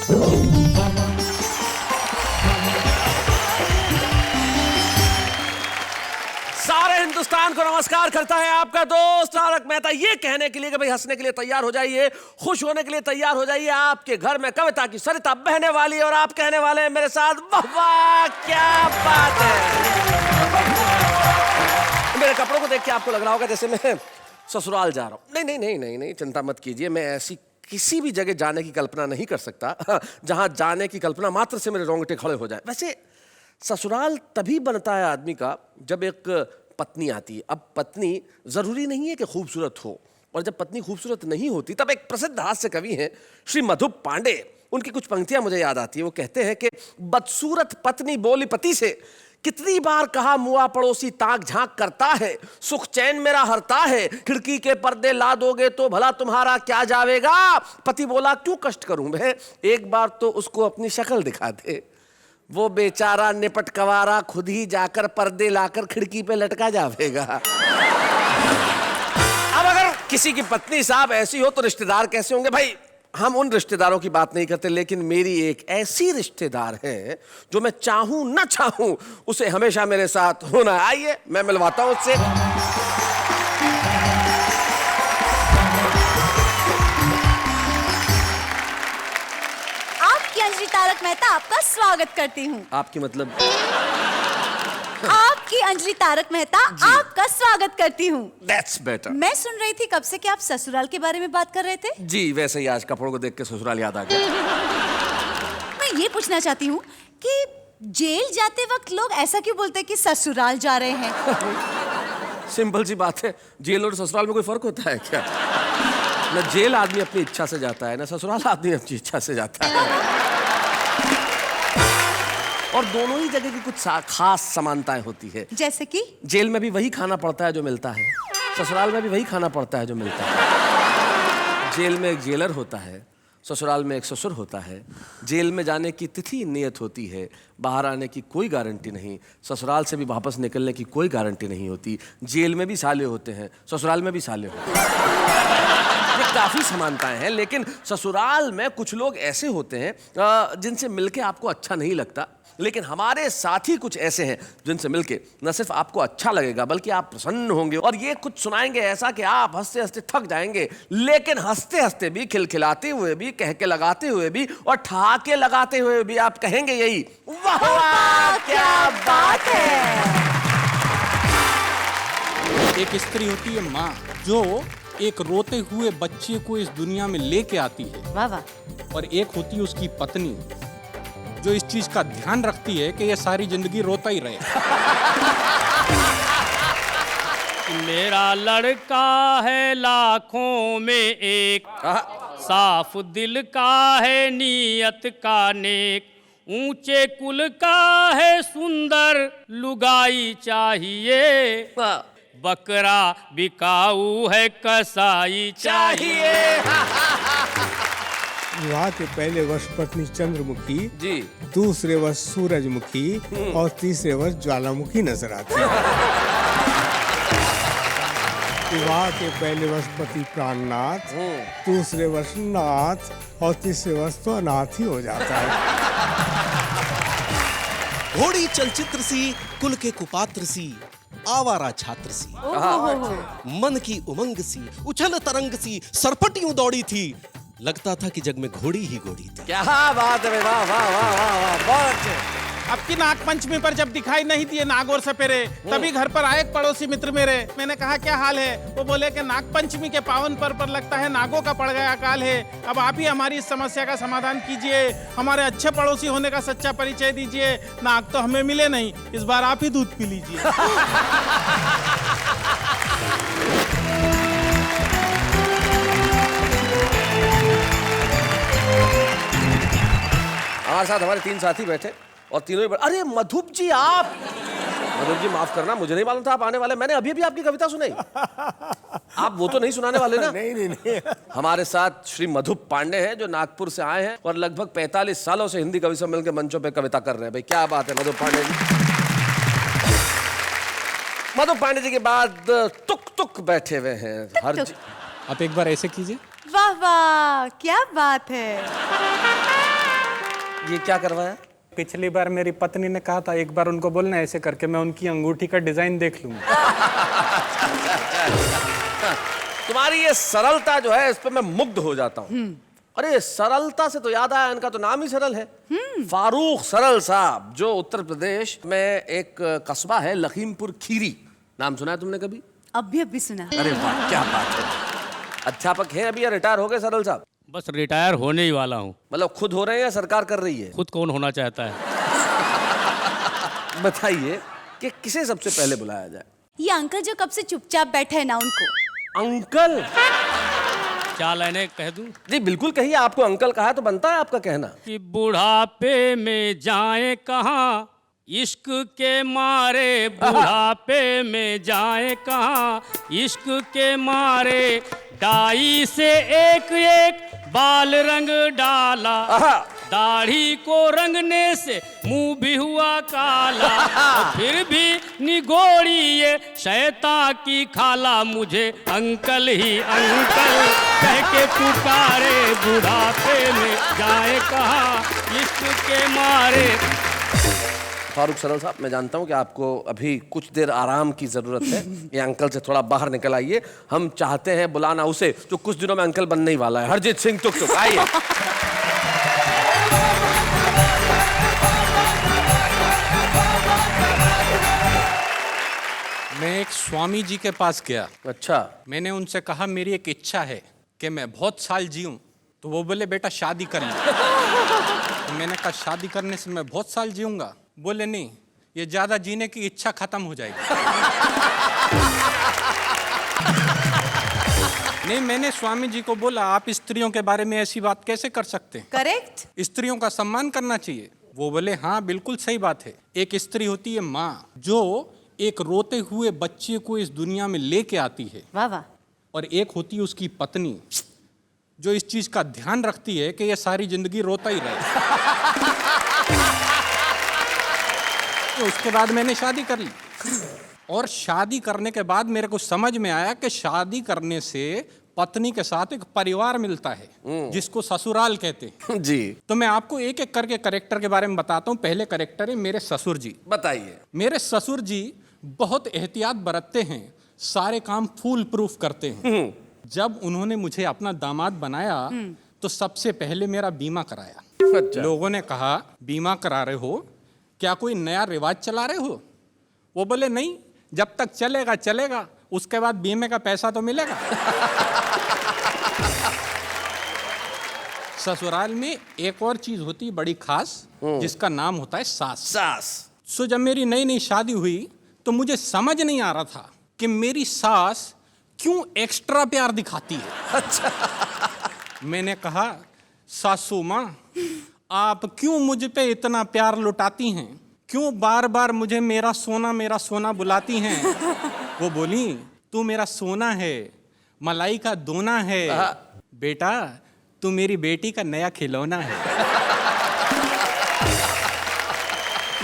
सारे हिंदुस्तान को नमस्कार करता है आपका दोस्त तारक मेहता, ये कहने के लिए कि भाई हंसने के लिए तैयार हो जाइए, खुश होने के लिए तैयार हो जाइए। आपके घर में कविता की सरिता बहने वाली है और आप कहने वाले हैं मेरे साथ, वाह वाह क्या बात है। मेरे कपड़ों को देख के आपको लग रहा होगा जैसे मैं ससुराल जा रहा हूं। नहीं नहीं नहीं नहीं नहीं, चिंता मत कीजिए, मैं ऐसी किसी भी जगह जाने की कल्पना नहीं कर सकता जहां जाने की कल्पना मात्र से मेरे रोंगटे खड़े हो जाए। वैसे ससुराल तभी बनता है आदमी का जब एक पत्नी आती है। अब पत्नी जरूरी नहीं है कि खूबसूरत हो, और जब पत्नी खूबसूरत नहीं होती तब एक प्रसिद्ध हास्य कवि हैं श्री मधु पांडे, उनकी कुछ पंक्तियां मुझे याद आती है। वो कहते हैं कि बदसूरत पत्नी बोली पति से, कितनी बार कहा मुआ पड़ोसी ताक झांक करता है, सुख चैन मेरा हरता है, खिड़की के पर्दे ला दोगे तो भला तुम्हारा क्या जावेगा। पति बोला क्यों कष्ट करूं मैं, एक बार तो उसको अपनी शक्ल दिखा दे। वो बेचारा निपट कवारा खुद ही जाकर पर्दे लाकर खिड़की पे लटका जावेगा। अब अगर किसी की पत्नी साहब ऐसी हो तो रिश्तेदार कैसे होंगे भाई। हम उन रिश्तेदारों की बात नहीं करते, लेकिन मेरी एक ऐसी रिश्तेदार है जो मैं चाहूं ना चाहूं उसे हमेशा मेरे साथ होना। आइए मैं मिलवाता हूं उससे। अंजलि तारक मेहता आपका स्वागत करती हूँ। आपकी मतलब आपकी अंजलि तारक मेहता आपका स्वागत करती हूँ। That's better। मैं सुन रही थी कब से कि आप ससुराल के बारे में बात कर रहे थे। जी वैसे ही आज कपड़ों को देख के ससुराल याद आ गया। मैं ये पूछना चाहती हूँ कि जेल जाते वक्त लोग ऐसा क्यों बोलते हैं कि ससुराल जा रहे हैं। सिंपल सी बात है, जेल और ससुराल में कोई फर्क होता है क्या। न जेल आदमी अपनी इच्छा से जाता है, न ससुराल आदमी अपनी इच्छा से जाता है। और दोनों ही जगह की कुछ खास समानताएं होती है। जैसे कि जेल में भी वही खाना पड़ता है जो मिलता है, ससुराल में भी वही खाना पड़ता है जो मिलता है। जेल में एक जेलर होता है, ससुराल में एक ससुर होता है। जेल में जाने की तिथि नियत होती है, बाहर आने की कोई गारंटी नहीं। ससुराल से भी वापस निकलने की कोई गारंटी नहीं होती। जेल में भी साले होते हैं, ससुराल में भी साले होते हैं। ये काफी समानताएं हैं, लेकिन ससुराल में कुछ लोग ऐसे होते हैं जिनसे मिलके आपको अच्छा नहीं लगता, लेकिन हमारे साथी कुछ ऐसे हैं जिनसे मिलके न सिर्फ आपको अच्छा लगेगा बल्कि आप प्रसन्न होंगे। और ये कुछ सुनाएंगे ऐसा कि आप हंसते हंसते थक जाएंगे, लेकिन हंसते हंसते भी, खिलखिलाते हुए भी, कह के लगाते हुए भी और ठहाके लगाते हुए भी आप कहेंगे यही, वाह वाह क्या बात है। एक स्त्री होती है माँ, जो एक रोते हुए बच्चे को इस दुनिया में लेके आती है। वाह वाह। और एक होती है उसकी पत्नी, जो इस चीज का ध्यान रखती है कि ये सारी जिंदगी रोता ही रहे। मेरा लड़का है लाखों में एक, साफ दिल का है नीयत का नेक, ऊंचे कुल का है सुंदर लुगाई चाहिए, बकरा बिकाऊ है कसाई चाहिए। विवाह के पहले वर्ष पत्नी चंद्रमुखी जी, दूसरे वर्ष सूरजमुखी और तीसरे वर्ष ज्वालामुखी नजर आती है। विवाह के पहले वर्ष पति प्राणनाथ, दूसरे वर्ष नाथ और तीसरे वर्ष तो अनाथ ही हो जाता है। घोड़ी चलचित्र सी, कुल के कुपात्र सी, आवारा छात्र सी, मन की उमंग सी, उछल तरंग सी, सरपटियों दौड़ी थी, लगता था कि जग में घोड़ी ही घोड़ी थी। क्या बात है, वाह वाह वाह वाह वाह, बहुत। अब की नाग पंचमी पर जब दिखाई नहीं दिए नाग और सपेरे, तभी घर पर आए एक पड़ोसी मित्र मेरे। मैंने कहा क्या हाल है? वो बोले कि नाग पंचमी के पावन पर्व पर लगता है नागों का पड़ गया अकाल है। अब आप ही हमारी इस समस्या का समाधान कीजिए, हमारे अच्छे पड़ोसी होने का सच्चा परिचय दीजिए। नाग तो हमें मिले नहीं, इस बार आप ही दूध पी लीजिए। हमारे साथ हमारे 3 साथी बैठे और तीनों ही अरे मधुप जी, आप मधुप जी माफ करना, मुझे नहीं मालूम था आप आने वाले। मैंने अभी अभी आपकी कविता सुनाई। आप वो तो नहीं सुनाने वाले ना? नहीं। हमारे साथ श्री मधुप पांडे हैं जो नागपुर से आए हैं और लगभग 45 सालों से हिंदी कवि सम्मेलन के मंचों पे कविता कर रहे हैं। भाई क्या बात है मधुप पांडे जी। मधुप पांडे जी के बाद तुक तुक बैठे हुए हैं हर जी। आप एक बार ऐसे कीजिए। वाह वाह क्या बात है। ये क्या करवाया? पिछली बार मेरी पत्नी ने कहा था एक बार उनको बोलना ऐसे करके मैं उनकी अंगूठी का डिजाइन देख लूंगा। तुम्हारी ये सरलता जो है इस पर मैं मुग्ध हो जाता हूँ। अरे सरलता से तो याद आया, इनका तो नाम ही सरल है। फारूक सरल साहब, जो उत्तर प्रदेश में एक कस्बा है लखीमपुर खीरी, नाम सुना है तुमने कभी? अभी सुना। अरे वाह, क्या बात है। अध्यापक हैं अभी या रिटायर हो गए सरल साहब? बस रिटायर होने ही वाला हूँ। मतलब खुद हो रहे हैं या सरकार कर रही है? खुद कौन होना चाहता है? बताइए कि किसे सबसे पहले बुलाया जाए? ये अंकल जो कब से चुपचाप बैठे हैं ना, उनको। अंकल? क्या लाइनें कह दूं? जी बिल्कुल कहिए, आपको अंकल कहा तो बनता है आपका कहना। कि बुढ़ापे में जाए कहाँ, इश्क के मारे बुढ़ापे में जाए कहाँ, इश्क के मारे डाई से एक एक बाल रंग डाला, दाढ़ी को रंगने से मुंह भी हुआ काला, फिर भी निगोड़ी ये शैतान की खाला, मुझे अंकल ही अंकल कह के पुकारे, बुढ़ापे में जाए कहाँ, इश्क के मारे। फारूक सरल साहब, मैं जानता हूं कि आपको अभी कुछ देर आराम की जरूरत है। ये अंकल से थोड़ा बाहर निकल आइए। हम चाहते हैं बुलाना उसे जो कुछ दिनों में अंकल बनने ही वाला है, हरजीत सिंह तुक तुक। आइए। मैं एक स्वामी जी के पास गया। अच्छा। मैंने उनसे कहा मेरी एक इच्छा है कि मैं बहुत साल जीऊं। तो वो बोले बेटा शादी कर ले। तो मैंने कहा शादी करने से मैं बहुत साल जीऊंगा? बोले नहीं, ये ज्यादा जीने की इच्छा खत्म हो जाएगी। नहीं, मैंने स्वामी जी को बोला आप स्त्रियों के बारे में ऐसी बात कैसे कर सकते हैं? करेक्ट। स्त्रियों का सम्मान करना चाहिए। वो बोले हाँ बिल्कुल सही बात है। एक स्त्री होती है माँ, जो एक रोते हुए बच्चे को इस दुनिया में लेके आती है। वाह वाह। और एक होती है उसकी पत्नी, जो इस चीज का ध्यान रखती है कि ये सारी जिंदगी रोता ही रहे। तो उसके बाद मैंने शादी कर ली। और शादी करने के बाद मेरे को समझ में आया कि शादी करने से पत्नी के साथ एक परिवार मिलता है जिसको ससुराल कहते हैं। जी। तो मैं आपको एक एक करके कैरेक्टर के बारे में बताता हूँ। पहले कैरेक्टर है मेरे ससुर जी। बताइए। मेरे ससुर जी बहुत एहतियात बरतते हैं, सारे काम फूल प्रूफ करते हैं। जब उन्होंने मुझे अपना दामाद बनाया तो सबसे पहले मेरा बीमा कराया। अच्छा। लोगों ने कहा बीमा करा रहे हो, क्या कोई नया रिवाज चला रहे हो? वो बोले नहीं, जब तक चलेगा चलेगा, उसके बाद बीमे का पैसा तो मिलेगा। ससुराल में एक और चीज होती है बड़ी खास, जिसका नाम होता है सास। सास। सो जब मेरी नई नई शादी हुई तो मुझे समझ नहीं आ रहा था कि मेरी सास क्यों एक्स्ट्रा प्यार दिखाती है। अच्छा। मैंने कहा सासू माँ, आप क्यों मुझ पे इतना प्यार लुटाती हैं? क्यों बार बार मुझे मेरा सोना बुलाती हैं? वो बोली तू मेरा सोना है, मलाई का दोना है, बेटा तू मेरी बेटी का नया खिलौना है।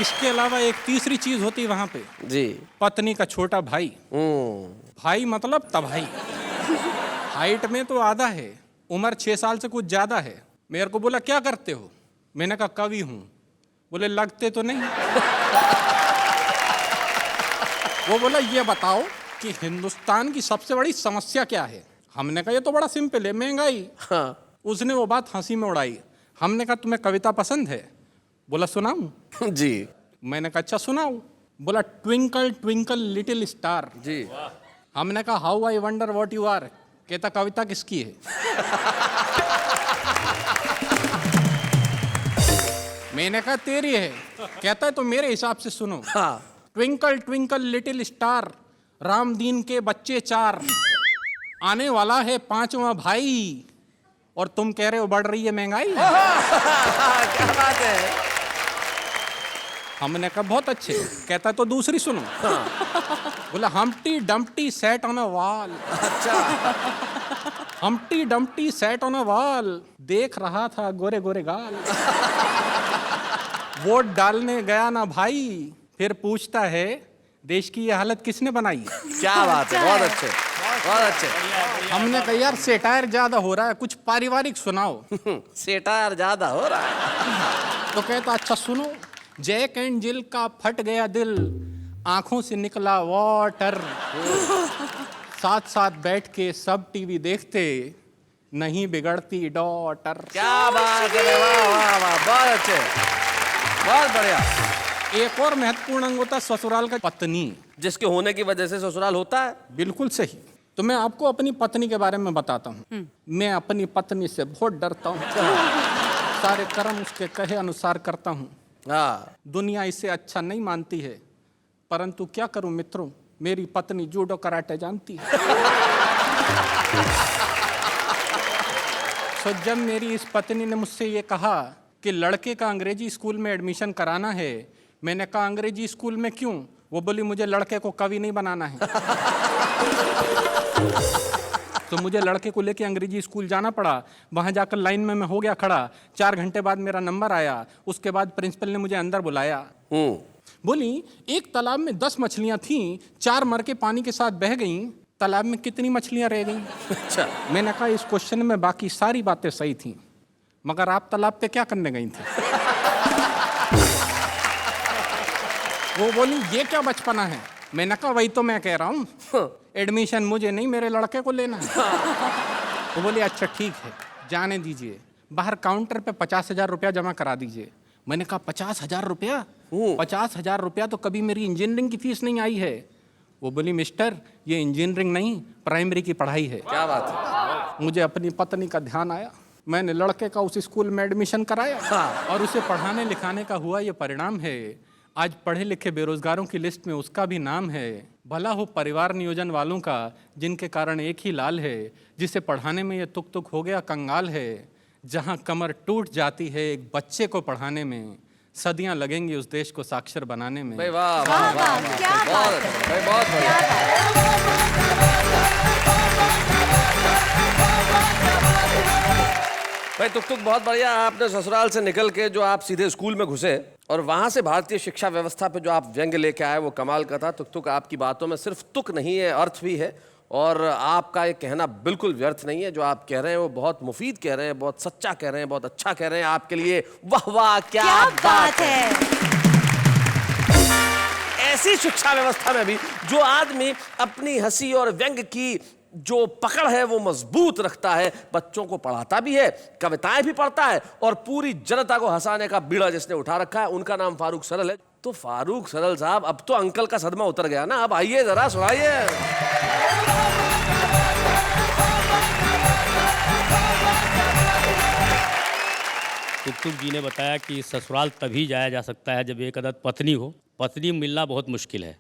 इसके अलावा एक तीसरी चीज होती वहां पे। जी। पत्नी का छोटा भाई। भाई मतलब तभाई। हाइट में तो आधा है, उम्र 6 साल से कुछ ज्यादा है। मेरे को बोला क्या करते हो? मैंने कहा कवि हूं। बोले लगते तो नहीं। वो बोला ये बताओ कि हिंदुस्तान की सबसे बड़ी समस्या क्या है? हमने कहा ये तो बड़ा सिंपल है, महंगाई। हाँ। उसने वो बात हंसी में उड़ाई। हमने कहा तुम्हें कविता पसंद है? बोला सुनाऊं? जी। मैंने कहा अच्छा सुनाओ। बोला ट्विंकल ट्विंकल लिटिल स्टार। जी। हमने कहा how I wonder what you are. कहता कविता किसकी है? मैंने कहा तेरी है। कहता है तो मेरे हिसाब से सुनो। हाँ। Twinkle twinkle little star, Ram दीन के बच्चे 4, आने वाला है 5वां भाई, और तुम कह रहे हो बढ़ रही है महंगाई। क्या बात है। हमने कहा बहुत अच्छे। कहता तो दूसरी सुनो। बोला Humpty Dumpty sat on a wall. अच्छा। Humpty Dumpty sat on a wall, देख रहा था गोरे गोरे गाल। वोट डालने गया ना भाई, फिर पूछता है देश की ये हालत किसने बनाई। क्या बात है, बहुत अच्छे, बहुत अच्छे। हमने कहा यार सेटायर ज्यादा हो रहा है, कुछ पारिवारिक सुनाओ। सेटायर ज्यादा हो रहा है। तो कहता अच्छा सुनो, जैक एंड जिल का फट गया दिल, आंखों से निकला वाटर, साथ साथ बैठ के सब टीवी देखते, नहीं बिगड़ती डॉटर। क्या बात है, वाह वाह वाह, बहुत अच्छे, बहुत बढ़िया। एक और महत्वपूर्ण अंग होता है ससुराल का पत्नी, जिसके होने की वजह से ससुराल होता है। बिल्कुल सही। तो मैं आपको अपनी पत्नी के बारे में बताता हूँ। मैं अपनी पत्नी से बहुत डरता हूँ, सारे कर्म उसके कहे अनुसार करता हूँ। हाँ, दुनिया इसे अच्छा नहीं मानती है, परंतु क्या करूं मित्रों, मेरी पत्नी जूडो कराटे जानती है। तो जब मेरी इस पत्नी ने मुझसे ये कहा कि लड़के का अंग्रेजी स्कूल में एडमिशन कराना है, मैंने कहा अंग्रेजी स्कूल में क्यों? वो बोली मुझे लड़के को कवि नहीं बनाना है। तो मुझे लड़के को लेके अंग्रेजी स्कूल जाना पड़ा। वहाँ जाकर लाइन में मैं हो गया खड़ा। 4 घंटे बाद मेरा नंबर आया। उसके बाद प्रिंसिपल ने मुझे अंदर बुलाया। बोली एक तालाब में 10 मछलियाँ थीं, 4 मर के पानी के साथ बह गईं, तालाब में कितनी मछलियाँ रह गईं? अच्छा। मैंने कहा इस क्वेश्चन में बाकी सारी बातें सही थीं, मगर आप तालाब पे क्या करने गई थी? वो बोली ये क्या बचपना है? मैंने कहा वही तो मैं कह रहा हूँ, एडमिशन मुझे नहीं मेरे लड़के को लेना है। वो बोली अच्छा ठीक है, जाने दीजिए, बाहर काउंटर पे 50,000 रुपया जमा करा दीजिए। मैंने कहा 50,000 रुपया? 50,000 रुपया तो कभी मेरी इंजीनियरिंग की फीस नहीं आई है। वो बोली मिस्टर ये इंजीनियरिंग नहीं, प्राइमरी की पढ़ाई है। क्या बात है। मुझे अपनी पत्नी का ध्यान आया, मैंने लड़के का उस स्कूल में एडमिशन कराया और उसे पढ़ाने लिखाने का हुआ ये परिणाम है। आज पढ़े लिखे बेरोजगारों की लिस्ट में उसका भी नाम है। भला हो परिवार नियोजन वालों का, जिनके कारण एक ही लाल है, जिसे पढ़ाने में ये तुक तुक हो गया कंगाल है। जहां कमर टूट जाती है एक बच्चे को पढ़ाने में, सदियां लगेंगी उस देश को साक्षर बनाने में। भाई वाह वाह वाह, क्या बात बहुत है। भाई, बहुत बढ़िया। भाई तुक तुक बहुत बढ़िया। आपने ससुराल से निकल के जो आप सीधे स्कूल में घुसे और वहां से भारतीय शिक्षा व्यवस्था पे जो आप व्यंग्य लेके आए वो कमाल का था। तुक तुक आपकी बातों में सिर्फ तुक नहीं है, अर्थ भी है, और आपका ये कहना बिल्कुल व्यर्थ नहीं है। जो आप कह रहे हैं वो बहुत मुफीद कह रहे हैं, बहुत सच्चा कह रहे हैं, बहुत अच्छा कह रहे हैं। आपके लिए वाह वाह, क्या बात है। ऐसी शिक्षा व्यवस्था में भी जो आदमी अपनी हंसी और व्यंग की जो पकड़ है वो मजबूत रखता है, बच्चों को पढ़ाता भी है, कविताएं भी पढ़ता है, और पूरी जनता को हंसाने का बीड़ा जिसने उठा रखा है उनका नाम फारूक सरल है। तो फारूक सरल साहब, अब तो अंकल का सदमा उतर गया ना, अब आइए जरा सुनाइए। तुक तुक जी ने बताया कि ससुराल तभी जाया जा सकता है जब एक अदद पत्नी हो। पत्नी मिलना बहुत मुश्किल है,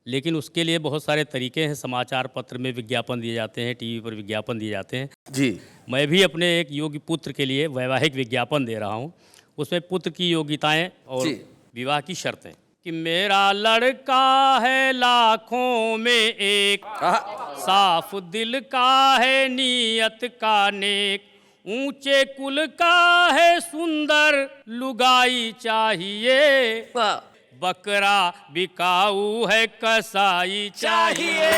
लेकिन उसके लिए बहुत सारे तरीके हैं। समाचार पत्र में विज्ञापन दिए जाते हैं, टीवी पर विज्ञापन दिए जाते हैं। जी, मैं भी अपने एक योग्य पुत्र के लिए वैवाहिक विज्ञापन दे रहा हूँ। उसमें पुत्र की योग्यताएं और जी। विवाह की शर्तें कि मेरा लड़का है लाखों में एक, साफ दिल का है नीयत का नेक, ऊंचे कुल का है सुंदर लुगाई चाहिए, बकरा बिकाऊ है कसाई चाहिए।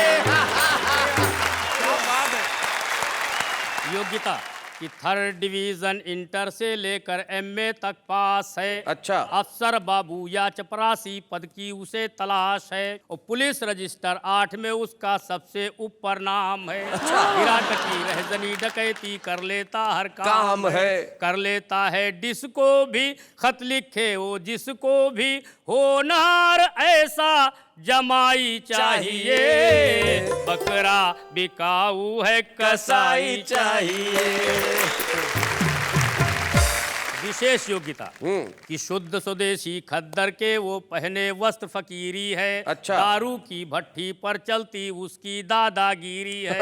योग्यता कि 3rd डिवीजन इंटर से लेकर MA तक पास है। अच्छा। अफसर बाबू या चपरासी पद की उसे तलाश है, और पुलिस रजिस्टर 8 में उसका सबसे ऊपर नाम है। गिरा टकी रहजनी डकैती कर लेता हर काम है, कर लेता है डिस्को भी, खत लिखे वो जिसको भी, होनहार ऐसा जमाई चाहिए, बकरा बिकाऊ है कसाई चाहिए। विशेष योग्यता कि शुद्ध स्वदेशी खद्दर के वो पहने वस्त्र फकीरी है। अच्छा। दारू की भट्टी पर चलती उसकी दादागिरी है,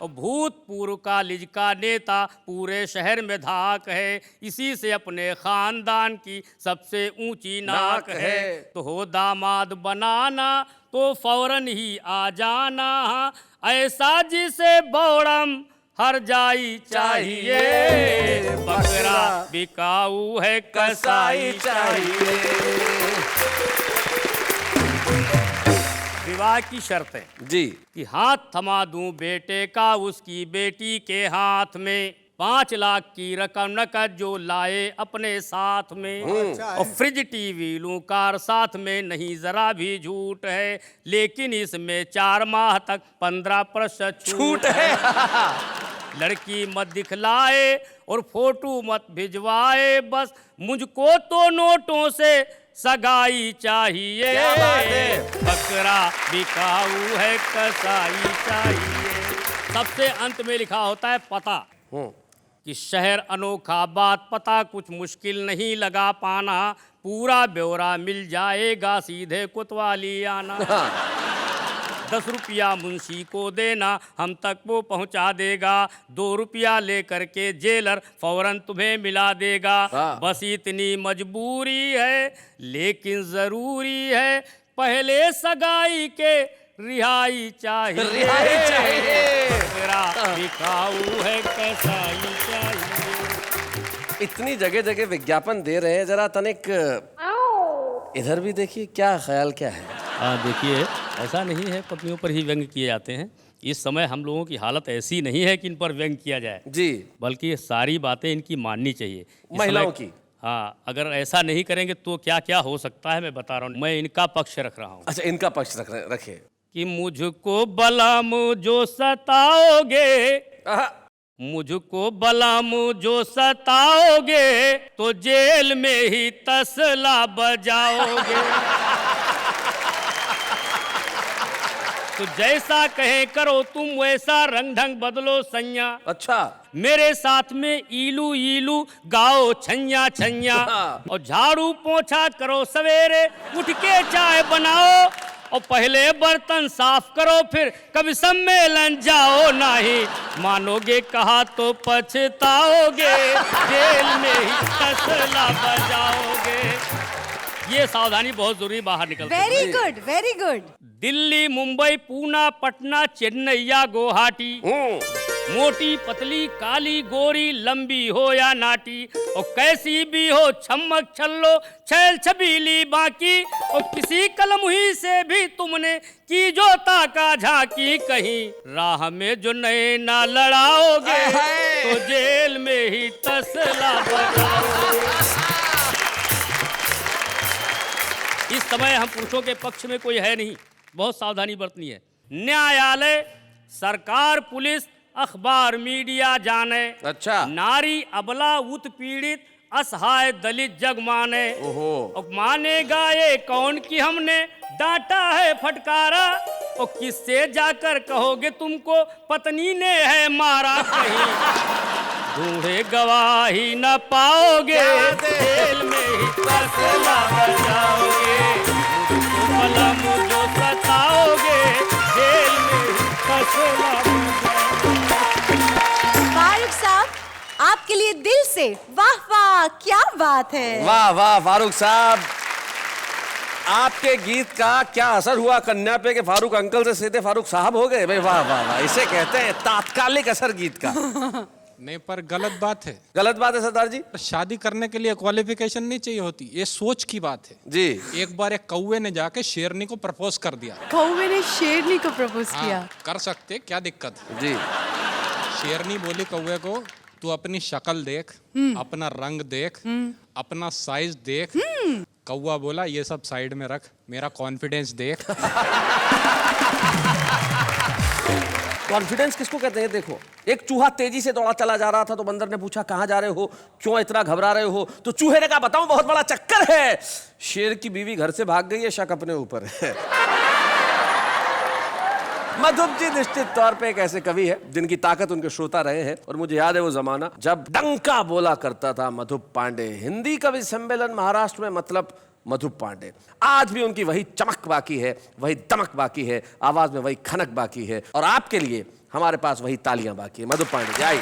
और भूतपूर्व कॉलेज का नेता पूरे शहर में धाक है, इसी से अपने खानदान की सबसे ऊंची नाक है। तो हो दामाद बनाना तो फौरन ही आ जाना, ऐसा जिसे बौड़म हर जाई चाहिए, बकरा बिकाऊ है कसाई चाहिए। विवाह की शर्तें जी। कि हाथ थमा दूं बेटे का उसकी बेटी के हाथ में, 5 लाख की रकम नकद जो लाए अपने साथ में, और फ्रिज टीवी लूं कार साथ में, नहीं जरा भी झूठ है, लेकिन इसमें 4 माह तक 15% छूट है। लड़की मत दिखलाए और फोटो मत भिजवाए, बस मुझको तो नोटों से सगाई चाहिए। बकरा बिकाऊ है कसाई चाहिए। सबसे अंत में लिखा होता है पता, कि शहर अनोखा बात पता कुछ मुश्किल नहीं लगा पाना, पूरा ब्यौरा मिल जाएगा सीधे कोतवाली आना। 10 रुपया मुंशी को देना हम तक वो पहुंचा देगा, 2 रुपया लेकर के जेलर फौरन तुम्हें मिला देगा। बस इतनी मजबूरी है लेकिन जरूरी है, पहले सगाई के रिहाई चाहिए। मेरा बिकाऊ है कसाई चाहिए। इतनी जगह जगह विज्ञापन दे रहे हैं, जरा तनिक इधर भी देखिए, क्या ख्याल क्या है? देखिए, ऐसा नहीं है पत्नियों पर ही व्यंग किए जाते हैं। इस समय हम लोगों की हालत ऐसी नहीं है कि इन पर व्यंग किया जाए जी, बल्कि ये सारी बातें इनकी माननी चाहिए इस महिलाओं समय। की। हाँ, अगर ऐसा नहीं करेंगे तो क्या क्या हो सकता है मैं बता रहा हूँ। मैं इनका पक्ष रख रहा हूँ अच्छा, इनका पक्ष रखे। कि मुझको बलम जो सताओगे, मुझको बलम जो सताओगे, तो जेल में ही तसला बजाओगे। तो जैसा कहे करो तुम वैसा रंग ढंग बदलो सैया। अच्छा, मेरे साथ में ईलू ईलू गाओ छैया छैया, और झाड़ू पोछा करो सवेरे, उठ के चाय बनाओ, और पहले बर्तन साफ करो, फिर कभी सम्मेलन जाओ, नहीं मानोगे कहा तो पछताओगे, जेल में ही तसला बजाओगे। ये सावधानी बहुत जरूरी, बाहर निकलते। Very good, very good. Delhi, Mumbai, Poona, Patna, Chennai या गुवाहाटी, मोटी पतली काली गोरी, लंबी हो या नाटी, और कैसी भी हो छमक छल्लो छैल छबीली बाकी, और किसी कलमुही से भी तुमने की जो ताका झांकी, कहीं राह में जो नए ना लड़ाओगे, तो जेल में ही तसला बजाओगे। इस समय हम पुरुषों के पक्ष में कोई है नहीं, बहुत सावधानी बरतनी है। न्यायालय, सरकार, पुलिस, अखबार, मीडिया जाने, अच्छा, नारी अबला उत्पीड़ित असहाय दलित जग माने, और मानेगा ये कौन कि हमने डांटा है फटकारा, और किससे जाकर कहोगे तुमको पत्नी ने है मारा, कहीं ढूंढे गवाही न पाओगे, जेल में ही तसला बजाओगे, कलम जो सताओगे, जेल में ही तसला बजाओगे। फारूक साहब, आपके लिए दिल से वाह वाह, क्या बात है। वाह वाह फारूक साहब, आपके गीत का क्या असर हुआ कन्या पे कि फारूक अंकल से सीधे फारूक साहब हो गए? भाई वाह वाह वाह, इसे कहते हैं तात्कालिक असर गीत का। नहीं, पर गलत बात है। गलत बात है सरदार जी? शादी करने के लिए क्वालिफिकेशन नहीं चाहिए होती, ये सोच की बात है जी। एक बार एक कौवे ने जाके शेरनी को प्रपोज कर दिया। कौवे ने शेरनी को प्रपोज किया? कर सकते, क्या दिक्कत है? जी। शेरनी बोली कौवे को, तू अपनी शक्ल देख, अपना रंग देख, अपना साइज देख। कौवा बोला ये सब साइड में रख, मेरा कॉन्फिडेंस देख। कॉन्फिडेंस किसको कहते हैं? देखो, एक चूहा तेजी से दौड़ा चला जा रहा था तो बंदर ने पूछा कहां जा रहे हो, क्यों इतना घबरा रहे हो? तो चूहे ने कहा बताऊं, बहुत बड़ा चक्कर है, शेर की बीवी घर से भाग गई है, शक अपने ऊपर है। मधुप जी निश्चित तौर पे एक ऐसे कवि है जिनकी ताकत उनके श्रोता रहे हैं, और मुझे याद है वो जमाना जब डंका बोला करता था मधुप पांडे। हिंदी कवि सम्मेलन महाराष्ट्र में मतलब मधुप पांडे। आज भी उनकी वही चमक बाकी है, वही दमक बाकी है, आवाज में वही खनक बाकी है, और आपके लिए हमारे पास वही तालियां बाकी है। मधुप पांडे जी आइए।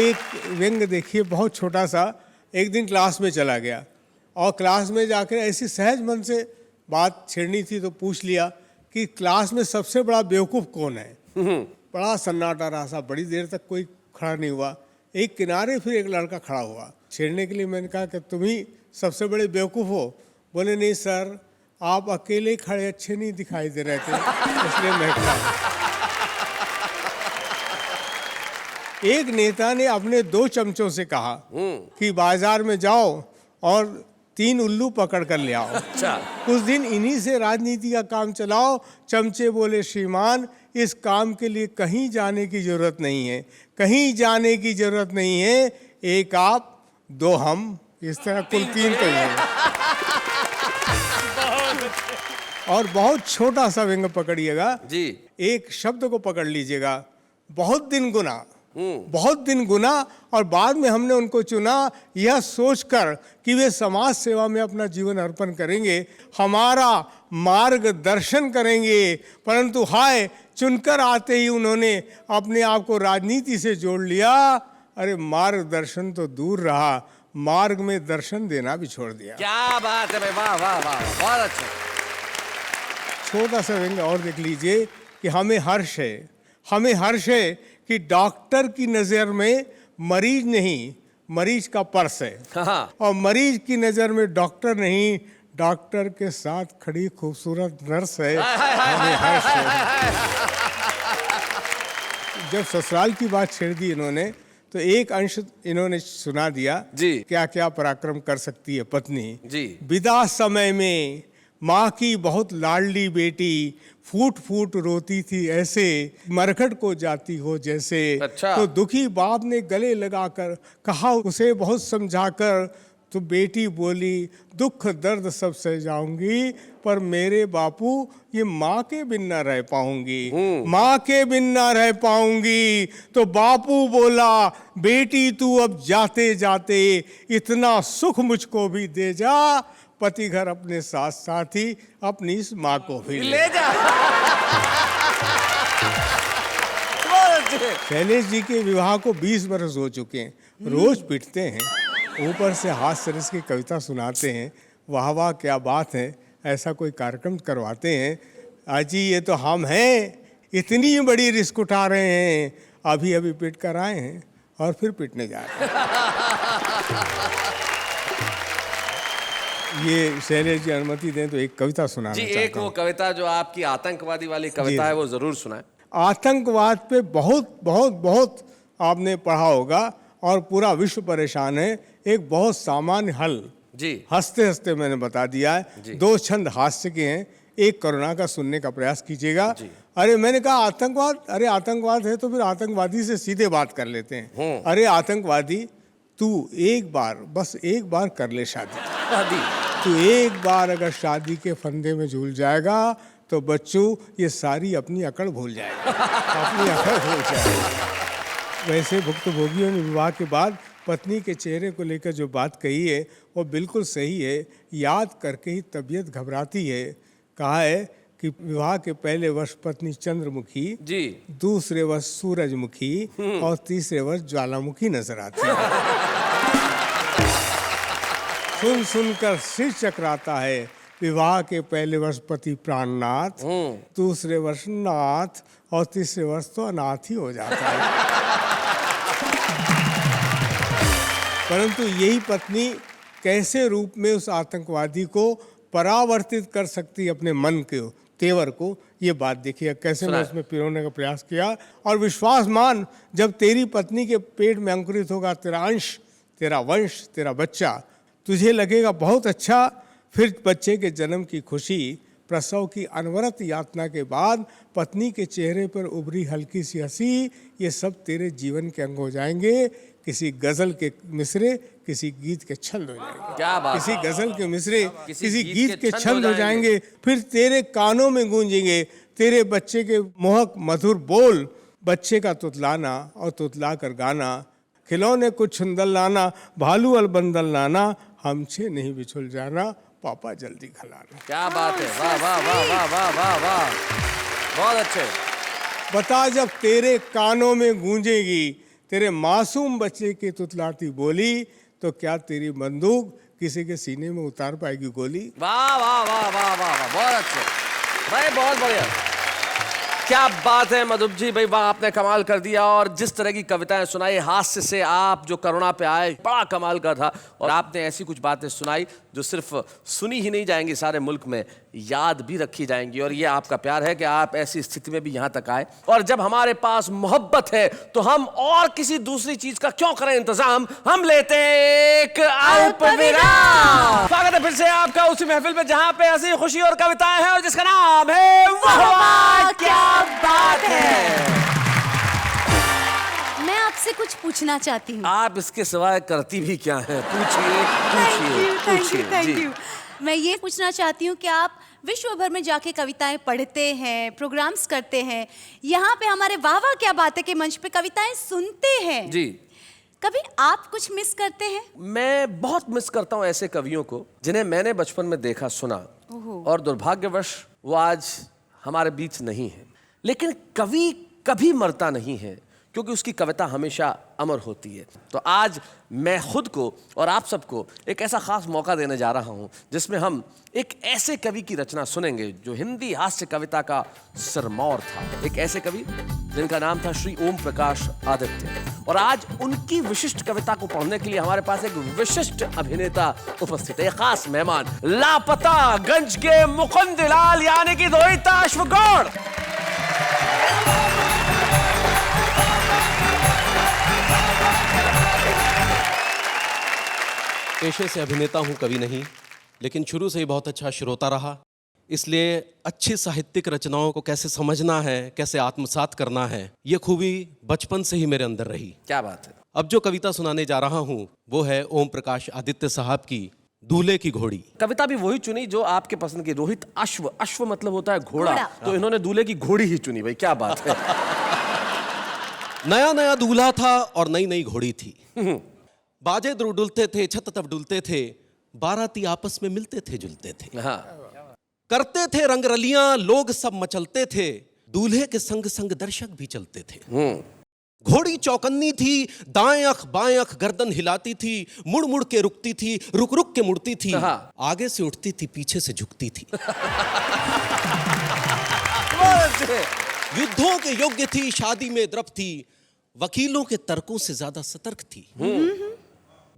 एक व्यंग देखिए, बहुत छोटा सा। एक दिन क्लास में चला गया और क्लास में जाकर ऐसी सहज मन से बात छेड़नी थी तो पूछ लिया कि क्लास में सबसे बड़ा बेवकूफ़ कौन है। बड़ा सन्नाटा रहा, सा बड़ी देर तक कोई खड़ा नहीं हुआ। एक किनारे फिर एक लड़का खड़ा हुआ छेड़ने के लिए। मैंने कहा कि तुम ही सबसे बड़े बेवकूफ़ हो? बोले नहीं सर, आप अकेले खड़े अच्छे नहीं दिखाई दे रहे थे, इसलिए मैं खड़ा। एक नेता ने अपने 2 चमचों से कहा कि बाजार में जाओ और 3 उल्लू पकड़ कर ले आओ। अच्छा। कुछ दिन इन्हीं से राजनीति का काम चलाओ। चमचे बोले, श्रीमान इस काम के लिए कहीं जाने की जरूरत नहीं है, कहीं जाने की जरूरत नहीं है। 1 आप 2 हम, इस तरह कुल 3 तो हैं। और बहुत छोटा सा व्यंग पकड़िएगा जी। एक शब्द को पकड़ लीजिएगा, बहुत दिन गुना, बहुत दिन गुना। और बाद में हमने उनको चुना यह सोचकर कि वे समाज सेवा में अपना जीवन अर्पण करेंगे, हमारा मार्गदर्शन करेंगे। परंतु हाय, चुनकर आते ही उन्होंने अपने आप को राजनीति से जोड़ लिया। अरे मार्गदर्शन तो दूर रहा, मार्ग में दर्शन देना भी छोड़ दिया। क्या बात है भाई, वाह वाह वाह, बहुत अच्छा। छोटा सा व्यंग और देख लीजिए कि हमें हर्ष है कि डॉक्टर की नज़र में मरीज नहीं, मरीज का पर्स है। हाँ। और मरीज की नज़र में डॉक्टर नहीं, डॉक्टर के साथ खड़ी खूबसूरत नर्स है। हमें हर्ष है। जब ससुराल की बात छेड़ दी इन्होंने, तो एक अंश इन्होंने सुना दिया जी। क्या क्या पराक्रम कर सकती है पत्नी। जी। विदा समय में माँ की बहुत लाडली बेटी फूट फूट रोती थी ऐसे, मरघट को जाती हो जैसे। अच्छा। तो दुखी बाप ने गले लगाकर कहा उसे बहुत समझाकर, तो बेटी बोली दुख दर्द सब सह जाऊंगी, पर मेरे बापू ये माँ के बिन ना रह पाऊंगी, माँ के बिन ना रह पाऊंगी। तो बापू बोला बेटी तू अब जाते जाते इतना सुख मुझको भी दे जा, पति घर अपने साथ साथ ही अपनी इस माँ को भी ले जा। शैलेश जी के विवाह को 20 बरस हो चुके हैं। रोज पिटते हैं, ऊपर से हास्य रस की कविता सुनाते हैं, वाह वाह क्या बात है, ऐसा कोई कार्यक्रम करवाते हैं। अजी ये तो हम हैं, इतनी बड़ी रिस्क उठा रहे हैं, अभी अभी पिट कर आए हैं और फिर पिटने जा रहे हैं। ये शैलेश जी अनुमति दें तो एक कविता सुनाना जी। चाहता एक वो कविता जो आपकी आतंकवादी वाली कविता है, वो जरूर सुनाएं। आतंकवाद पे बहुत बहुत बहुत आपने पढ़ा होगा और पूरा विश्व परेशान है। एक बहुत सामान्य हल जी, हंसते हंसते मैंने बता दिया है। 2 छंद हास्य के हैं, एक करुणा का सुनने का प्रयास कीजिएगा। अरे मैंने कहा आतंकवाद, अरे आतंकवाद है तो फिर आतंकवादी से सीधे बात कर लेते हैं। अरे आतंकवादी तू एक बार, बस एक बार कर ले शादी। तू एक बार अगर शादी के फंदे में झूल जाएगा तो बच्चों ये सारी अपनी अकड़ भूल जाएगा, अपनी अकड़ भूल जाएगा। वैसे भुक्तभोगियों ने विवाह के बाद पत्नी के चेहरे को लेकर जो बात कही है वो बिल्कुल सही है। याद करके ही तबीयत घबराती है। कहा है कि विवाह के पहले वर्ष पत्नी चंद्रमुखी जी, दूसरे वर्ष सूरजमुखी और तीसरे वर्ष ज्वालामुखी नजर आती है। सुन सुनकर सिर चकराता है। विवाह के पहले वर्ष पति प्राणनाथ, दूसरे वर्ष नाथ और तीसरे वर्ष तो अनाथ ही हो जाता है। परंतु यही पत्नी कैसे रूप में उस आतंकवादी को परावर्तित कर सकती है अपने मन के तेवर को, ये बात देखिए कैसे मैं उसमें पिरोने का प्रयास किया। और विश्वास मान, जब तेरी पत्नी के पेट में अंकुरित होगा तेरा अंश, तेरा वंश, तेरा बच्चा, तुझे लगेगा बहुत अच्छा। फिर बच्चे के जन्म की खुशी, प्रसव की अनवरत यातना के बाद पत्नी के चेहरे पर उभरी हल्की सी हंसी, ये सब तेरे जीवन के अंग हो जाएंगे। किसी गजल के मिसरे, किसी गीत के छंद हो जाएंगे। क्या बात। किसी गजल के मिसरे, किसी गीत के छंद हो जाएंगे। फिर तेरे कानों में गूंजेंगे तेरे बच्चे के मोहक मधुर बोल, बच्चे का तुतलाना और तुतला कर गाना, खिलौने कुछ छुंदल लाना, भालू अलबंदल लाना, हमसे नहीं बिछुल जाना, पापा जल्दी खिलाना। क्या बात है, वाह वाह वाह वाह वाह वाह वाह, बहुत अच्छे। बता जब तेरे कानों में गूंजेगी तेरे मासूम बच्चे की तुतलाती बोली, तो क्या तेरी बंदूक किसी के सीने में उतार पाएगी गोली। वाह वाह वाह वाह वाह वाह, बहुत अच्छे भाई, बहुत बढ़िया। क्या बात है मधुप जी, भाई वाह, आपने कमाल कर दिया। और जिस तरह की कविताएं सुनाई, हास्य से आप जो करुणा पे आए, बड़ा कमाल का था। और आपने ऐसी कुछ बातें सुनाई जो सिर्फ सुनी ही नहीं जाएंगी, सारे मुल्क में याद भी रखी जाएंगी। और ये आपका प्यार है कि आप ऐसी स्थिति में भी यहाँ तक आए। और जब हमारे पास मोहब्बत है तो हम और किसी दूसरी चीज का क्यों करें इंतजाम, हम लेते एक अल्प विराम। स्वागत है फिर से आपका उसी महफिल में जहाँ पे हंसी खुशी और कविताएं हैं और जिसका नाम है वाह वाह क्या बात है। मैं आपसे कुछ पूछना चाहती हूँ। आप इसके सिवाय करती भी क्या है? पूछिए पूछिए थैंक जी। यू। मैं ये पूछना चाहती हूँ कि आप विश्व भर में जाके कविताएं पढ़ते हैं, प्रोग्राम्स करते हैं, यहाँ पे हमारे वाह वाह क्या बात है के मंच पे कविताएं सुनते हैं जी। कभी आप कुछ मिस करते हैं? मैं बहुत मिस करता हूँ ऐसे कवियों को जिन्हें मैंने बचपन में देखा सुना और दुर्भाग्यवश वो आज हमारे बीच नहीं है। लेकिन कवि कभी मरता नहीं है क्योंकि उसकी कविता हमेशा अमर होती है। तो आज मैं खुद को और आप सबको एक ऐसा खास मौका देने जा रहा हूं जिसमें हम एक ऐसे कवि की रचना सुनेंगे जो हिंदी हास्य कविता का सिरमौर था। एक ऐसे कवि जिनका नाम था श्री ओम प्रकाश आदित्य। और आज उनकी विशिष्ट कविता को पढ़ने के लिए हमारे पास एक विशिष्ट अभिनेता उपस्थित है, एक खास मेहमान, लापता गंज के मुकुंद लाल यानी कि रोहित अश्वगौड़। पेशे से अभिनेता हूं, कवि नहीं, लेकिन शुरू से ही बहुत अच्छा श्रोता रहा। इसलिए अच्छी साहित्यिक रचनाओं को कैसे समझना है, कैसे आत्मसात करना है, ये खूबी बचपन से ही मेरे अंदर रही। क्या बात है। अब जो कविता सुनाने जा रहा हूं वो है ओम प्रकाश आदित्य साहब की दूल्हे की घोड़ी। कविता भी वही चुनी जो आपके पसंद की, रोहित अश्व, अश्व मतलब होता है घोड़ा, तो इन्होंने दूल्हे की घोड़ी ही चुनी। भाई क्या बात है। नया नया दूल्हा था और नई नई घोड़ी थी। बाजे डुलते थे, छत तब डुलते थे, बाराती आपस में मिलते थे जुलते थे। हाँ। करते थे रंगरलियां, लोग सब मचलते थे, दूल्हे के संग संग दर्शक भी चलते थे। घोड़ी चौकन्नी थी, दाएं अख बाएं अख गर्दन हिलाती थी, मुड़ मुड़ के रुकती थी, रुक रुक के मुड़ती थी, आगे से उठती थी, पीछे से झुकती थी। युद्धों के योग्य थी, शादी में द्रव थी, वकीलों के तर्कों से ज्यादा सतर्क थी।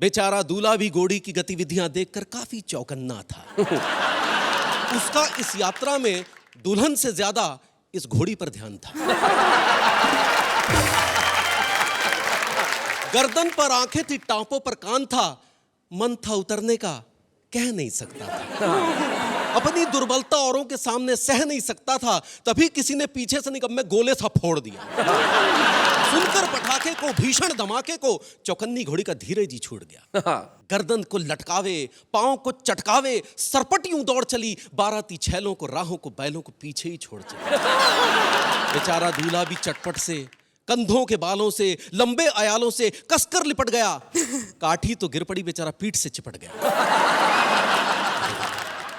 बेचारा दूल्हा भी घोड़ी की गतिविधियां देखकर काफी चौकन्ना था। उसका इस यात्रा में दुल्हन से ज्यादा इस घोड़ी पर ध्यान था। गर्दन पर आंखें थी, टांपों पर कान था, मन था उतरने का, कह नहीं सकता था। अपनी दुर्बलता औरों के सामने सह नहीं सकता था, तभी किसी ने पीछे से निकम्मे गोले सा फोड़ दिया। सुनकर पटाखे को, भीषण धमाके को, चौकन्नी घोड़ी का धीरे जी छूट गया। गर्दन को लटकावे, पांव को चटकावे, सरपटियों दौड़ चली, बाराती छैलों को, राहों को, बैलों को पीछे ही छोड़ चली। बेचारा दूल्हा भी चटपट से, कंधों के बालों से, लंबे अयालों से कसकर लिपट गया। काठी तो गिर पड़ी, बेचारा पीठ से चिपट गया।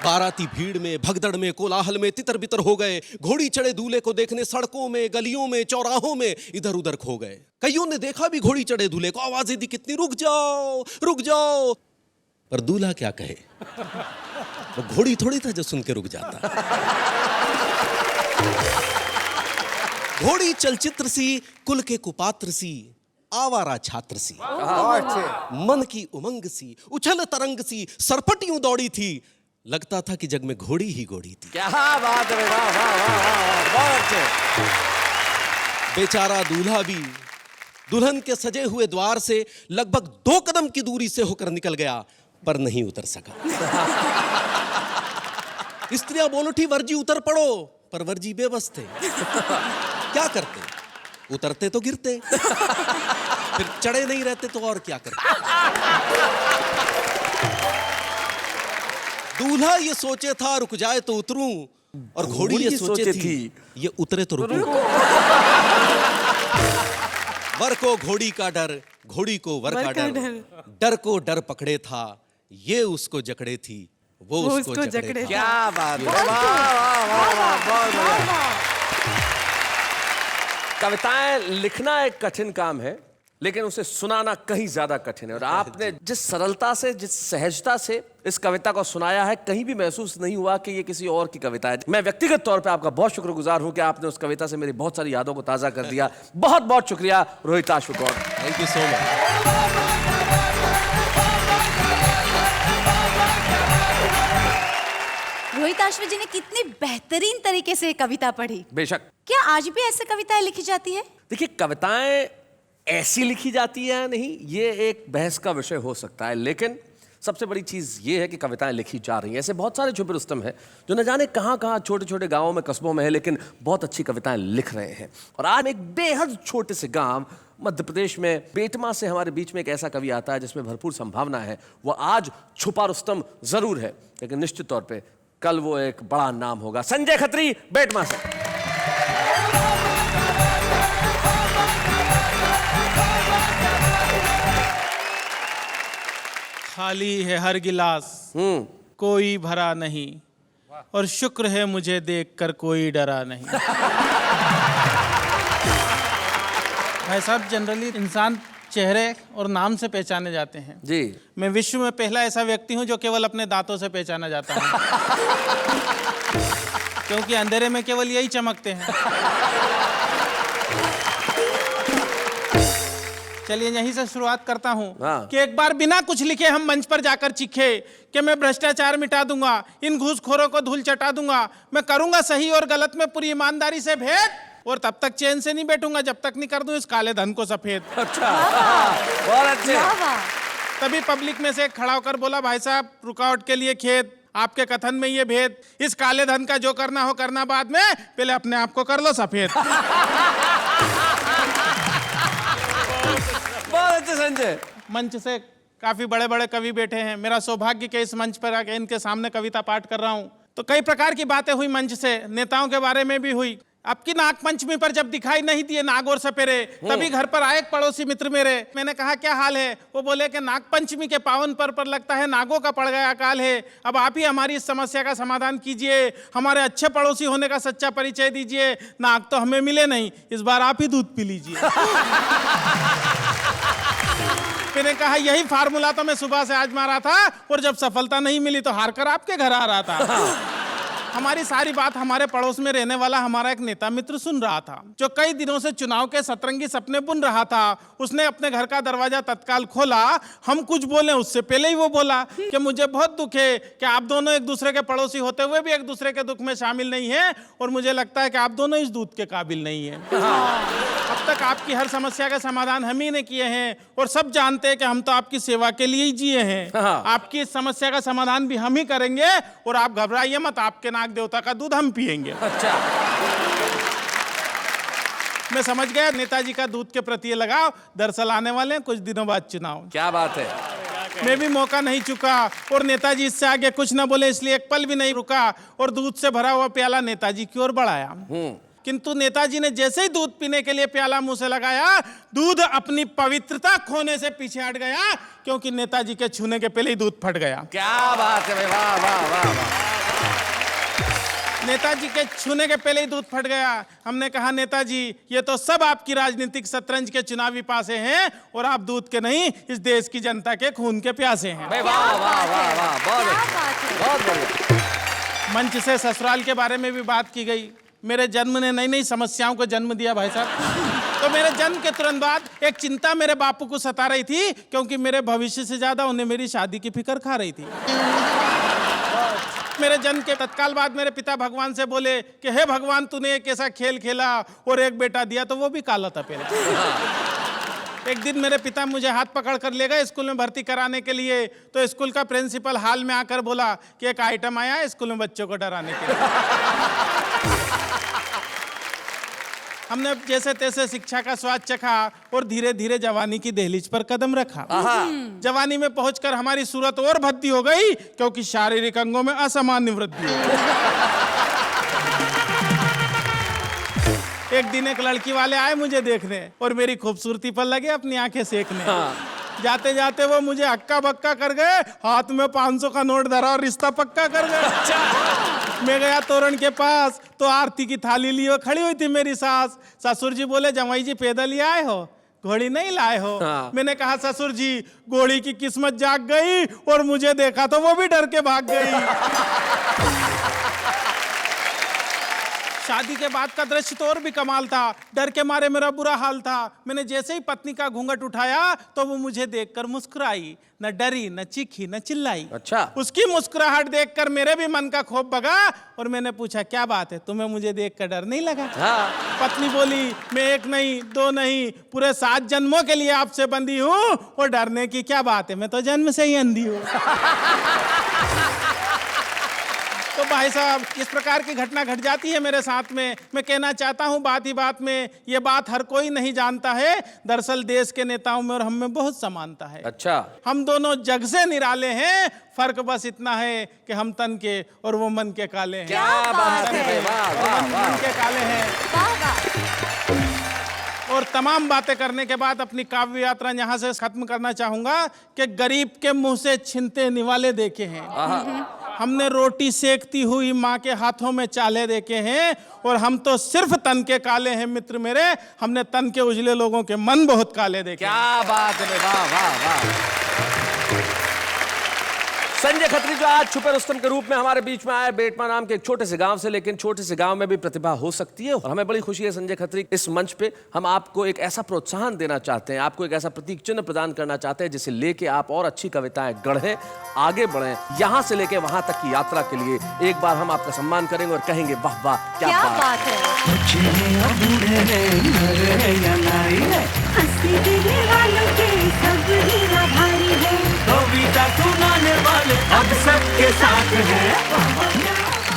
बाराती भीड़ में, भगदड़ में, कोलाहल में तितर बितर हो गए। घोड़ी चढ़े दूल्हे को देखने सड़कों में, गलियों में, चौराहों में इधर उधर खो गए। कईयों ने देखा भी घोड़ी चढ़े दूल्हे को, आवाजें दी कितनी, रुक जाओ रुक जाओ। पर दूल्हा क्या कहे, वो घोड़ी थोड़ी था जो सुन के रुक जाता। घोड़ी चलचित्र सी, कुल के कुपात्र सी, आवारा छात्र सी, मन की उमंग सी, उछल तरंग सी, सरपटियों दौड़ी थी, लगता था कि जग में घोड़ी ही घोड़ी थी। क्या बात है। वाह वाह वाह, बहुत अच्छे। बेचारा दूल्हा भी दुल्हन के सजे हुए द्वार से लगभग 2 कदम की दूरी से होकर निकल गया, पर नहीं उतर सका। स्त्रियां बोल उठी, वर्जी उतर पड़ो, पर वर्जी बेबस थे। क्या करते, उतरते तो गिरते, फिर चढ़े नहीं रहते तो और क्या करते। दूल्हा ये सोचे था रुक जाए तो उतरूं, और घोड़ी ये सोचे थी ये उतरे तो रुकूं। वर को घोड़ी का डर, घोड़ी को वर का डर, डर को डर पकड़े था, ये उसको जकड़े थी, वो उसको जकड़े। क्या बात है। वाह वाह वाह वाह, बहुत बढ़िया। कविताएं लिखना एक कठिन काम है लेकिन उसे सुनाना कहीं ज्यादा कठिन है। और आपने जिस सरलता से, जिस सहजता से इस कविता को सुनाया है, कहीं भी महसूस नहीं हुआ कि ये किसी और की कविता है। मैं व्यक्तिगत तौर पे आपका बहुत शुक्रगुजार हूं कि आपने उस कविता से मेरी बहुत सारी यादों को ताजा कर दिया। बहुत बहुत शुक्रिया Rohitash Gaur. Thank you so much. Rohitashwa ji ने कितनी बेहतरीन तरीके से कविता पढ़ी। बेशक। क्या आज भी ऐसे कविताएं लिखी जाती है? देखिए, कविताएं ऐसी लिखी जाती है या नहीं, ये एक बहस का विषय हो सकता है, लेकिन सबसे बड़ी चीज ये है कि कविताएं लिखी जा रही हैं। ऐसे बहुत सारे छुपे रुस्तम हैं जो न जाने कहाँ कहाँ छोटे छोटे गांवों में, कस्बों में है, लेकिन बहुत अच्छी कविताएं लिख रहे हैं। और आज एक बेहद छोटे से गांव मध्य प्रदेश में बेटमा से हमारे बीच में एक ऐसा कवि आता है जिसमें भरपूर संभावना है। वो आज छुपा रुस्तम जरूर है, लेकिन निश्चित तौर पर कल वो एक बड़ा नाम होगा। संजय खत्री, बेटमा से। खाली है हर गिलास, कोई भरा नहीं, और शुक्र है मुझे देखकर कोई डरा नहीं। भाई साहब, जनरली इंसान चेहरे और नाम से पहचाने जाते हैं जी। मैं विश्व में पहला ऐसा व्यक्ति हूं जो केवल अपने दांतों से पहचाना जाता है। क्योंकि अंधेरे में केवल यही चमकते हैं। चलिए यहीं से शुरुआत करता हूँ कि एक बार बिना कुछ लिखे हम मंच पर जाकर चीखे कि मैं भ्रष्टाचार मिटा दूंगा, इन घूसखोरों को धूल चटा दूंगा, मैं करूंगा सही और गलत में पूरी ईमानदारी से भेद, और तब तक चैन से नहीं बैठूंगा जब तक नहीं कर दूं इस काले धन को सफेद। अच्छा, बहुत अच्छे। तभी पब्लिक में से एक खड़ा होकर बोला, भाई साहब रुकावट के लिए खेद, आपके कथन में ये भेद, इस काले धन का जो करना हो करना बाद में, पहले अपने आप को कर लो सफेद। बहुत अच्छे संजय। मंच से काफी बड़े बड़े कवि बैठे हैं, मेरा सौभाग्य के इस मंच पर आके इनके सामने कविता पाठ कर रहा हूं। तो कई प्रकार की बातें हुई मंच से, नेताओं के बारे में भी हुई। आपकी नाग पंचमी पर जब दिखाई नहीं दिए नाग और सपेरे, तभी घर पर आए एक पड़ोसी मित्र मेरे। मैंने कहा क्या हाल है? वो बोले कि नाग पंचमी के पावन पर लगता है नागों का पड़ गया अकाल है। अब आप ही हमारी इस समस्या का समाधान कीजिए, हमारे अच्छे पड़ोसी होने का सच्चा परिचय दीजिए। नाग तो हमें मिले नहीं, इस बार आप ही दूध पी लीजिए। मैंने कहा यही फार्मूला तो मैं सुबह से आजमा रहा था, और जब सफलता नहीं मिली तो हार कर आपके घर आ रहा था। हमारी सारी बात हमारे पड़ोस में रहने वाला हमारा एक नेता मित्र सुन रहा था, जो कई दिनों से चुनाव के सतरंगी सपने बुन रहा था। उसने अपने घर का दरवाजा तत्काल खोला, हम कुछ बोले उससे पहले ही वो बोला कि मुझे बहुत दुख है कि आप दोनों एक दूसरे के पड़ोसी होते हुए भी एक दूसरे के दुख में शामिल नहीं है, और मुझे लगता है कि आप दोनों इस दूध के काबिल नहीं है। अब तक आपकी हर समस्या का समाधान हम ही ने किए हैं, और सब जानते हैं कि हम तो आपकी सेवा के लिए ही जिए हैं। आपकी इस समस्या का समाधान भी हम ही करेंगे, और आप घबराइए मत, आपके नाग देवता का दूध हम पिएंगे। अच्छा। मैं समझ गया नेताजी का दूध के प्रति लगाव। दरअसल आने वाले हैं कुछ दिनों बाद चुनाव। क्या बात है। मैं भी मौका नहीं चुका, और नेताजी इससे आगे कुछ न बोले, इसलिए एक पल भी नहीं रुका, और दूध से भरा हुआ प्याला नेताजी की ओर बढ़ाया। किंतु नेताजी ने जैसे ही दूध पीने के लिए प्याला मुंह से लगाया, दूध अपनी पवित्रता खोने से पीछे हट गया, क्योंकि नेताजी के छूने के पहले ही दूध फट गया। क्या बात है भाई, वाह वाह वाह वाह। नेताजी के छूने के पहले ही दूध फट गया। हमने कहा नेताजी ये तो सब आपकी राजनीतिक शतरंज के चुनावी पासे हैं, और आप दूध के नहीं इस देश की जनता के खून के प्यासे हैं। वाह वाह वाह वाह, बहुत अच्छा, बहुत बढ़िया। मंच से ससुराल के बारे में भी बात की गई। मेरे जन्म ने नई नई समस्याओं को जन्म दिया भाई साहब। तो मेरे जन्म के तुरंत बाद एक चिंता मेरे बापू को सता रही थी, क्योंकि मेरे भविष्य से ज्यादा उन्हें मेरी शादी की फिक्र खा रही थी। मेरे जन्म के तत्काल बाद मेरे पिता भगवान से बोले कि हे भगवान, तूने एक ऐसा खेल खेला और एक बेटा दिया तो वो भी काला था पहले। एक दिन मेरे पिता मुझे हाथ पकड़ कर ले गए स्कूल में भर्ती कराने के लिए। तो स्कूल का प्रिंसिपल हाल में आकर बोला कि एक आइटम आया है स्कूल में बच्चों को डराने के लिए। हमने जैसे तैसे शिक्षा का स्वाद चखा, और धीरे धीरे जवानी की दहलीज पर कदम रखा। जवानी में पहुंचकर हमारी सूरत और भद्दी हो गई, क्योंकि शारीरिक अंगों में असामान्य वृद्धि हो गई। एक दिन एक लड़की वाले आए मुझे देखने, और मेरी खूबसूरती पर लगे अपनी आंखें सेकने। जाते जाते वो मुझे हक्का बक्का कर गए, हाथ में 500 का नोट धरा और रिश्ता पक्का कर गए। मैं गया तोरण के पास, तो आरती की थाली लिए खड़ी हुई थी मेरी सास। ससुर जी बोले जमाई जी पैदल ही आए हो? घोड़ी नहीं लाए हो? हाँ। मैंने कहा ससुर जी घोड़ी की किस्मत जाग गई और मुझे देखा तो वो भी डर के भाग गई। शादी के बाद का दृश्य तो और भी कमाल था। डर के मारे मेरा बुरा हाल था। मैंने जैसे ही पत्नी का घूंघट उठाया तो वो मुझे देखकर मुस्कुराई, न डरी, न चीखी, न चिल्लाई। अच्छा। उसकी मुस्कुराहट देखकर मेरे भी मन का खौफ भगा और मैंने पूछा क्या बात है, तुम्हें मुझे देखकर डर नहीं लगा? हाँ। पत्नी बोली मैं 1 नहीं 2 नहीं पूरे 7 जन्मों के लिए आपसे बंधी हूँ और डरने की क्या बात है, मैं तो जन्म से ही अंधी हूँ। तो भाई साहब इस प्रकार की घटना घट जाती है मेरे साथ में। मैं कहना चाहता हूँ बात ही बात में, ये बात हर कोई नहीं जानता है। दरअसल देश के नेताओं में और हम में बहुत समानता है। अच्छा। हम दोनों जग से निराले हैं, फर्क बस इतना है कि हम तन के और वो मन के काले हैं। क्या बात है, वाह और वाह हम मन के काले हैं। वाह वाह। और तमाम बातें करने के बाद अपनी काव्य यात्रा यहाँ से खत्म करना चाहूंगा कि गरीब के मुंह से छिनते निवाले देखे हैं, हमने रोटी सेकती हुई माँ के हाथों में चाले देखे हैं, और हम तो सिर्फ तन के काले हैं मित्र मेरे, हमने तन के उजले लोगों के मन बहुत काले देखे। क्या बात है, वाह वाह वाह। संजय खत्री जो आज छुपे रुस्तम के रूप में हमारे बीच में आए, बेटमा नाम के एक छोटे से गांव से, लेकिन छोटे से गांव में भी प्रतिभा हो सकती है और हमें बड़ी खुशी है संजय खत्री इस मंच पे हम आपको एक ऐसा प्रोत्साहन देना चाहते हैं, आपको एक ऐसा प्रतीक चिन्ह प्रदान करना चाहते हैं जिसे लेके आप और अच्छी कविताएं गढ़ें, आगे बढ़ें, यहाँ से लेके वहां तक की यात्रा के लिए एक बार हम आपका सम्मान करेंगे और कहेंगे वाह वाह क्या बात है। अब सबके साथ है।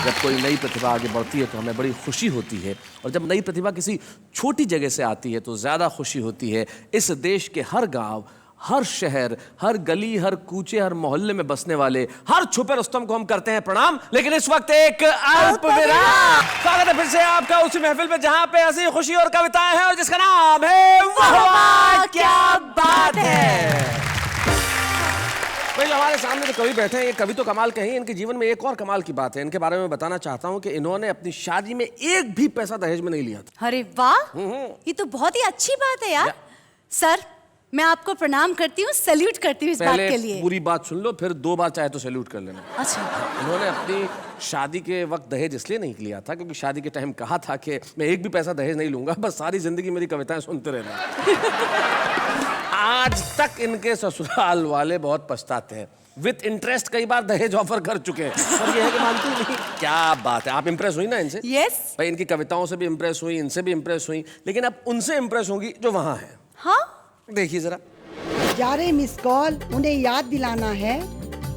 जब कोई नई प्रतिभा आगे बढ़ती है तो हमें बड़ी खुशी होती है, और जब नई प्रतिभा किसी छोटी जगह से आती है तो ज्यादा खुशी होती है। इस देश के हर गांव, हर शहर, हर गली, हर कूचे, हर मोहल्ले में बसने वाले हर छुपे रुस्तम को हम करते हैं प्रणाम। लेकिन इस वक्त एक अल्प विराम। स्वागत है फिर से आपका उसी महफिल में जहां पे हंसी, खुशी और कविताएं हैं और जिसका नाम है वाह वाह क्या बात है। भाई हमारे सामने जो कवि बैठे हैं, ये कवि तो कमाल के हैं, इनके जीवन में एक और कमाल की बात है। इनके बारे में बताना चाहता हूं कि इन्होंने अपनी शादी में एक भी पैसा दहेज में नहीं लिया था। अरे वाह, ये तो बहुत ही अच्छी बात है यार। सर मैं आपको प्रणाम करती हूँ, सैल्यूट करती हूँ इस बात के लिए। पूरी बात सुन लो, फिर 2 बार चाहे तो सैल्यूट कर लेना। अच्छा। उन्होंने अपनी शादी के वक्त दहेज इसलिए नहीं लिया था क्योंकि शादी के टाइम कहा था कि मैं एक भी पैसा दहेज नहीं लूंगा, बस सारी जिंदगी मेरी कविताएं सुनते रहना। आज तक इनके ससुराल वाले बहुत पछताते हैं, विद इंटरेस्ट कई बार दहेज ऑफर कर चुके हैं, और ये है कि मानती नहीं। क्या बात है, आप इंप्रेस हुई ना इनसे? यस। भाई इनकी कविताओं से भी इंप्रेस हुई, इनसे भी इंप्रेस हुई, लेकिन अब उनसे इंप्रेस होंगी जो वहां है। हाँ देखिए जरा। जा रहे मिस कॉल, उन्हें याद दिलाना है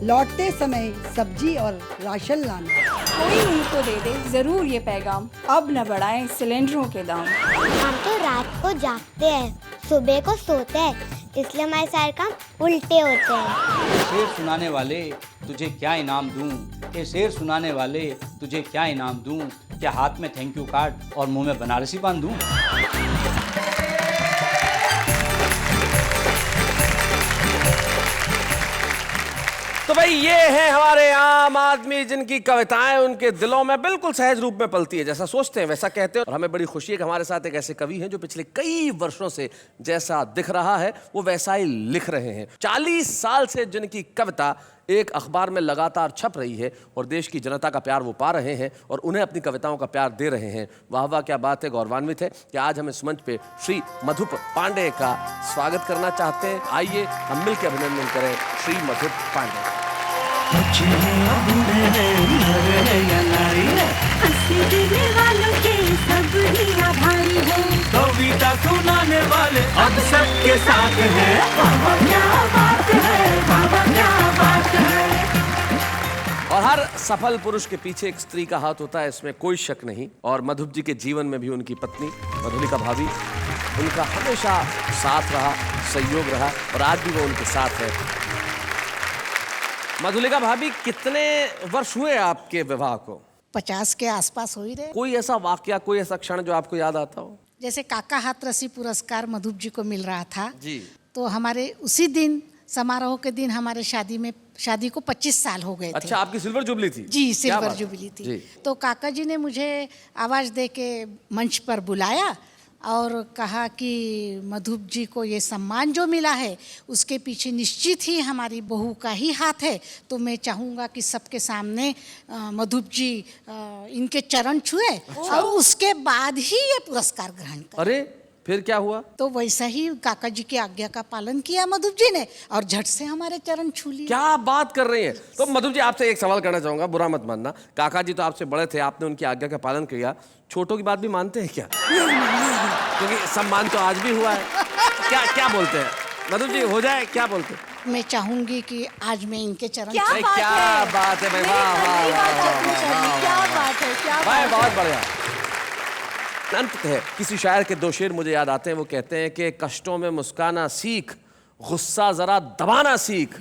लौटते समय सब्जी और राशन लाना। कोई उनको दे दे जरूर ये पैगाम, अब न बढ़ाएं सिलेंडरों के दाम। हम तो रात को जागते हैं, सुबह को सोते हैं, इसलिए हमारे सारे काम उल्टे होते हैं। शेर सुनाने वाले तुझे क्या इनाम दूं, ये शेर सुनाने वाले तुझे क्या इनाम दूं, क्या हाथ में थैंक यू कार्ड और मुंह में बनारसी बांध दूं। तो भाई ये हैं हमारे आम आदमी जिनकी कविताएं उनके दिलों में बिल्कुल सहज रूप में पलती है, जैसा सोचते हैं वैसा कहते हैं। और हमें बड़ी खुशी है कि हमारे साथ एक ऐसे कवि हैं जो पिछले कई वर्षों से जैसा दिख रहा है वो वैसा ही लिख रहे हैं। 40 साल से जिनकी कविता एक अखबार में लगातार छप रही है और देश की जनता का प्यार वो पा रहे हैं और उन्हें अपनी कविताओं का प्यार दे रहे हैं। वाह वाह क्या बात है। गौरवान्वित है कि आज हम इस मंच पे श्री मधुप पांडे का स्वागत करना चाहते हैं। आइए हम मिलकर अभिनंदन करें श्री मधुप पांडे। कविता सुनाने वाले अब सबके साथ है। क्या बात है, बाबा क्या बात है। और हर सफल पुरुष के पीछे एक स्त्री का हाथ होता है, इसमें कोई शक नहीं। और मधुप जी के जीवन में भी उनकी पत्नी मधुलिका भाभी उनका हमेशा साथ रहा, सहयोग रहा और आज भी वो उनके साथ है। मधुलिका भाभी कितने वर्ष हुए आपके विवाह को? 50 के आसपास हो ही रहे। कोई ऐसा वाकया, कोई ऐसा क्षण जो आपको याद आता हो? जैसे काका हाथरसी पुरस्कार मधुप जी को मिल रहा था जी, तो हमारे उसी दिन समारोह के दिन हमारे शादी को 25 साल हो गए थे। अच्छा, आपकी सिल्वर जुबली थी? जी, सिल्वर जुबली थी। तो काका जी ने मुझे आवाज दे के मंच पर बुलाया और कहा कि मधुप जी को ये सम्मान जो मिला है उसके पीछे निश्चित ही हमारी बहू का ही हाथ है। तो मैं चाहूँगा कि सबके सामने मधुप जी इनके चरण छुए और उसके बाद ही ये पुरस्कार ग्रहण करें। अरे फिर क्या हुआ? तो वैसा ही काका जी की आज्ञा का पालन किया मधुप जी ने और झट से हमारे चरण छू लिए। क्या बात कर रही हैं? तो मधुप जी आपसे एक सवाल करना चाहूंगा, बुरा मत मानना। काका जी तो आपसे बड़े थे, आपने उनकी आज्ञा का पालन किया, छोटों की बात भी मानते हैं क्या? क्योंकि सम्मान तो आज भी हुआ है। क्या क्या बोलते हैं मधुप जी, हो जाए? क्या बोलते हैं? मैं चाहूंगी कि आज मैं इनके चरण क्या भाई, बात क्या है? बात है भाई, वाह वाह वाह, क्या बात है, क्या भाई, बात बहुत बढ़िया। अंत है, किसी शायर के दो शेर मुझे याद आते हैं। वो कहते हैं कि कष्टों में मुस्काना सीख, गुस्सा जरा दबाना सीख,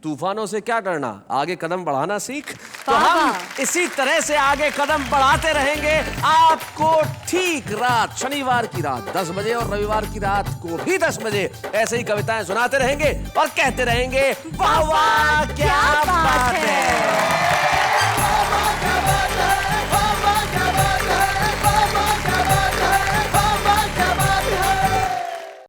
तूफानों से क्या डरना, आगे कदम बढ़ाना सीख। तो हम इसी तरह से आगे कदम बढ़ाते रहेंगे। आपको ठीक रात, शनिवार की रात 10 बजे और रविवार की रात को भी 10 बजे ऐसे ही कविताएं सुनाते रहेंगे और कहते रहेंगे वाह वाह क्या बात है।